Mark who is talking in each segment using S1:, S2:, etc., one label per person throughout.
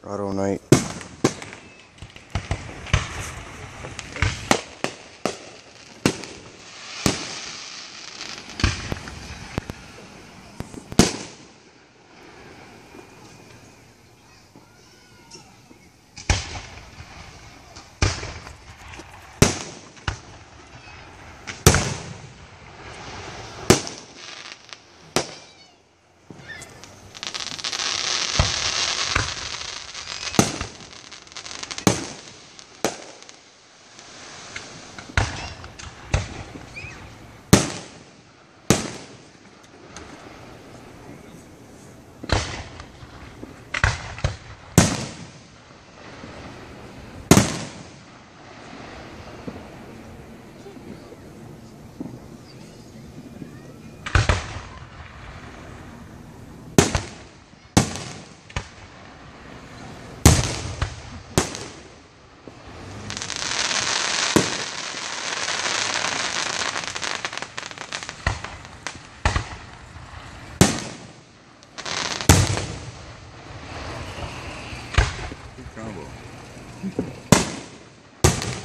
S1: Auto night.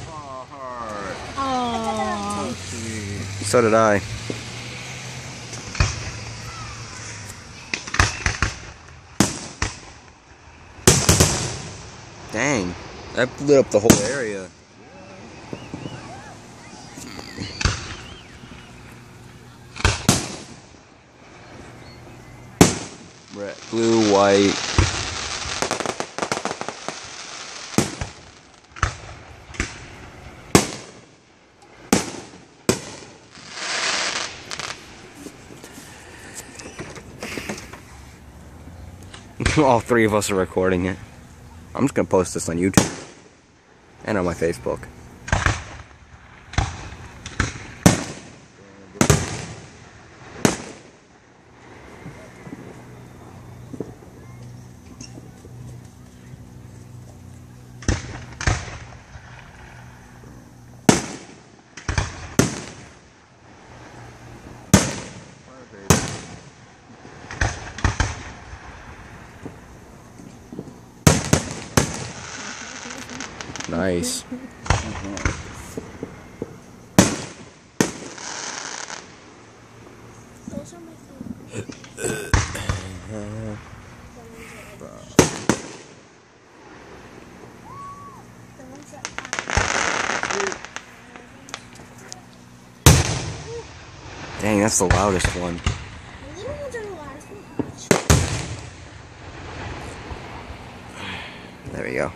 S2: Oh, heart.
S3: Oh.
S1: So did I. Dang, that lit up the whole area. Red, blue, white. All three of us are recording it. I'm just gonna post this on YouTube and on my Facebook. Nice. Dang, that's the loudest one. There we go.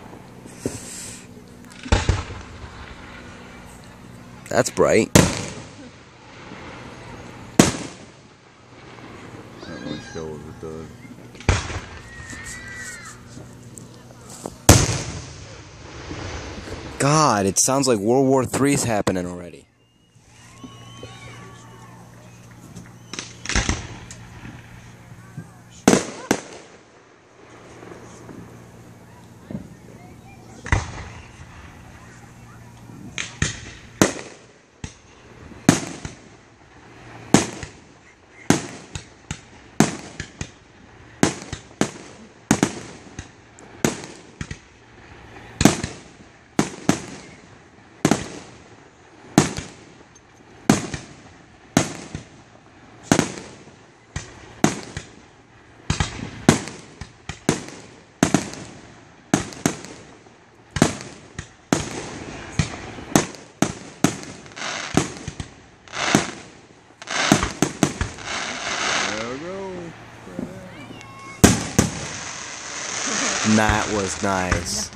S1: That's bright.
S2: That one shows it does.
S1: God, it sounds like World War III is happening already. That was nice.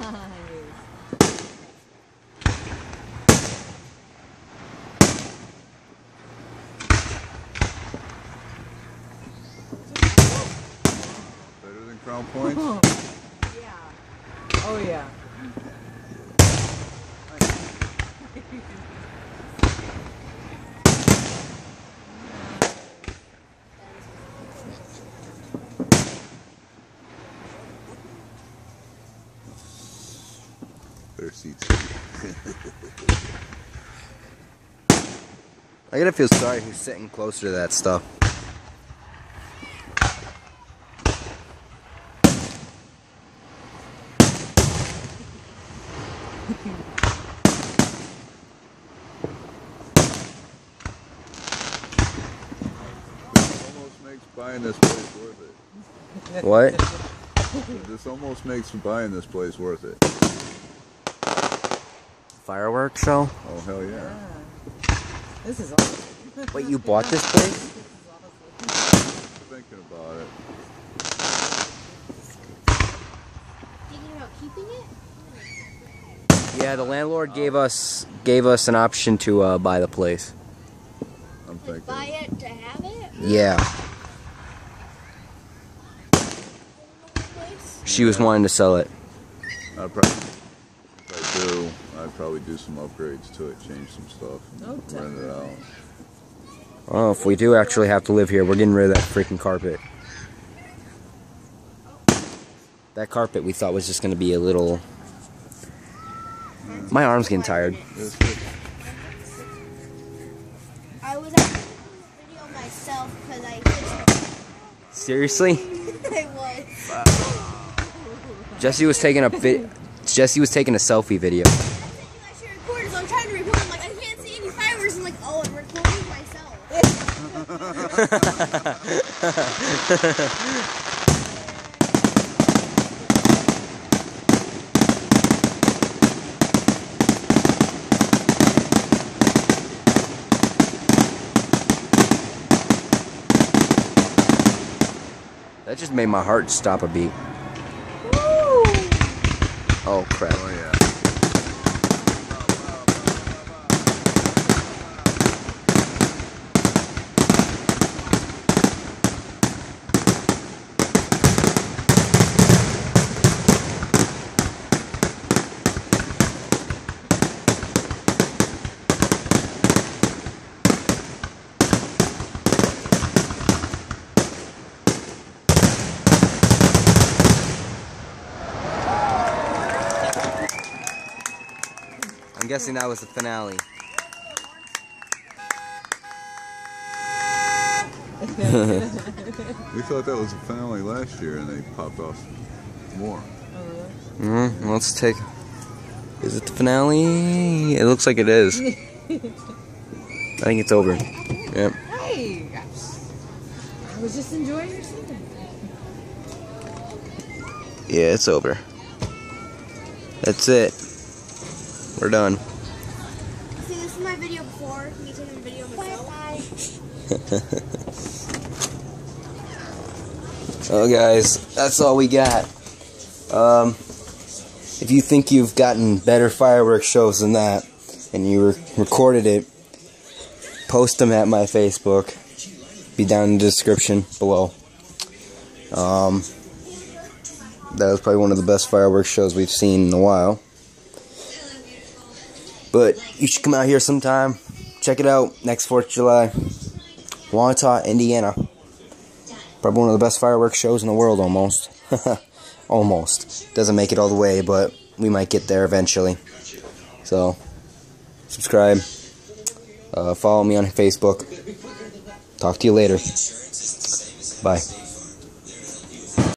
S2: Better than Crown Points?
S3: Yeah. Oh yeah.
S2: Better seats.
S1: I gotta feel sorry who's sitting closer to that stuff.
S2: Almost makes buying this place worth it.
S1: What?
S2: This almost makes buying this place worth it.
S1: Fireworks show?
S2: Oh, hell yeah.
S3: This is awesome.
S1: Wait, you bought this place?
S2: Thinking about it.
S4: Thinking about keeping it?
S1: Yeah, the landlord gave us an option to buy the place.
S2: I'm
S4: Like
S2: thinking.
S4: buy it to have it?
S1: Yeah,
S4: Place?
S1: she was wanting to sell it.
S2: I'd probably, if I do, I'd probably do some upgrades to it, change some stuff, and
S3: Oh,
S2: rent it out.
S1: Oh, if we do actually have to live here, we're getting rid of that freaking carpet. That carpet we thought was just going to be a little... My arm's getting tired.
S2: It's good.
S4: I was actually doing a video myself because I just
S1: Seriously?
S4: I was.
S1: Jesse was taking a selfie video.
S4: I said you guys should record, so I'm trying to record. I'm like, I can't see any fireworks. I'm like, oh, I'm recording myself.
S1: That just made my heart stop a beat. Oh crap.
S2: Oh, yeah.
S1: I'm guessing that was the finale.
S2: We thought that was the finale last year, and they popped off more.
S1: Let's take... Is it the finale? It looks like it is. I think it's over. Yep.
S3: Hey! I was just enjoying your singing.
S1: Yeah, it's over. That's it. We're done.
S4: See, this is my video before me taking a video of myself.
S1: Oh, guys, that's all we got. If you think you've gotten better fireworks shows than that, and you recorded it, post them at my Facebook. Be down in the description below. That was probably one of the best fireworks shows we've seen in a while. But you should come out here sometime. Check it out. Next 4th of July. Wanata, Indiana. Probably one of the best fireworks shows in the world, almost. Almost. Doesn't make it all the way, but we might get there eventually. So, subscribe. Follow me on Facebook. Talk to you later. Bye.